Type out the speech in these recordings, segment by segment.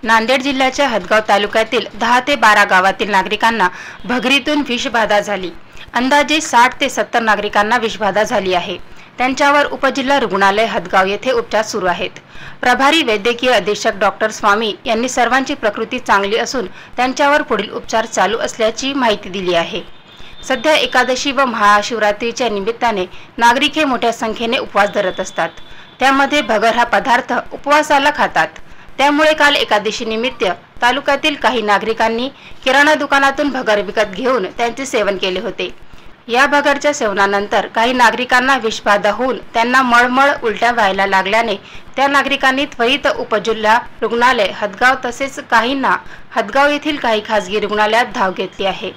नांदेड जिल्ह्याच्या हदगाव तालुक्यातील 10 ते 12 गावातील नागरिकांना भगरीतून विषबाधा झाली। अंदाजे 60 ते 70 नागरिकांना विषबाधा झाली आहे। त्यांच्यावर उपजिल्हा रुग्णालय हदगाव येथे उपचार सुरू आहेत। प्रभारी वैद्यकीय अधीक्षक डॉक्टर स्वामी यांनी सर्वांची प्रकृती चांगली असून त्यांच्यावर पुढील उपचार चालू असल्याची माहिती दिली आहे। सध्या एकादशी व महाशिवरात्रीच्या निमित्ताने नागरिक हे मोठ्या संख्येने उपवास धरत असतात। त्यामध्ये भगर हा पदार्थ उपवासाला खातात। त्यामुळे काल एकादशी निमित्त तालुक्यातील काही नागरिकांनी किराणा दुकानातून भगर विकत घेऊन त्यांचे सेवन केले होते। या भगरच्या सेवनानंतर काही नागरिकांना विषबाधा होऊन त्यांना मळमळ उलट्या व्हायला लागल्याने त्या नागरिकांनी त्वरित उपजिल्हा रुग्णालय हदगाव तसेच काहींना हदगाव येथील काही खासगी रुग्णालयात धाव घेतली आहे।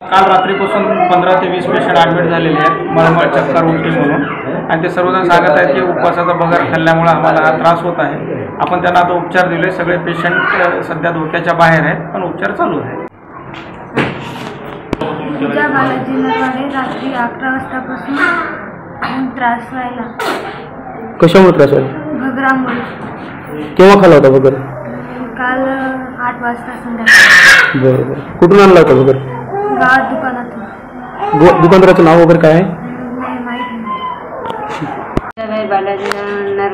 काल रात्रीपासून 15 ते 20 पेशंट ॲडमिट झालेले आहेत मळमळ चक्कर उलटी म्हणून, आणि ते सर्वजण सांगत आहेत की उपवासाचा भगर खाल्ल्यामुळे आम्हाला हा त्रास होत आहे। आपण त्यांना आता उपचार दिले। सगळे पेशंट सध्या धोक्याच्या बाहेर आहेत, पण उपचार चालू आहे। तुझ्या बालाजीनगरमध्ये रात्री 11 वाजतापासून त्रास व्हायला। कशामुळे त्रास व्हायला? भगरामुळे। केव्हा खाल्ला होता भगर? काल 8 वाजता संध्याकाळी। बरोबर। कुठून आणला होता भगर? गावात दुकानातून। दुकानदाराचं नाव वगैरे काय आहे? नाही माहिती नाही। बालाजीनगर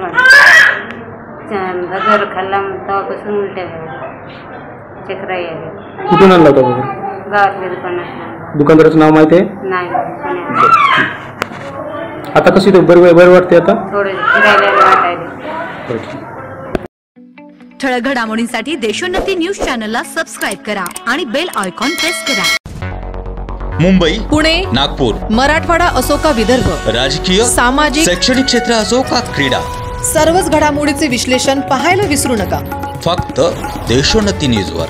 भगर खाल्ला तेव्हापासून उलट्या झाल्या, चक्र यायला। कुठून आणला होता भगर? गावातल्या दुकानात। दुकानदाराचं नाव माहिती आहे? नाही। आता कशी बरं वाटते? आता थोडे फिरायला वाटायला। ठळक घडामोडींसाठी देशोन्नती न्यूज चॅनलला सबस्क्राईब करा आणि बेल आयकॉन प्रेस करा। मुंबई, पुणे, नागपूर, मराठवाडा असो का विदर्भ, राजकीय, सामाजिक, शैक्षणिक क्षेत्र असो का क्रीडा, सर्वच घडामोडीचे विश्लेषण पाहायला विसरू नका। फक्त देशोन्नती न्यूजवर।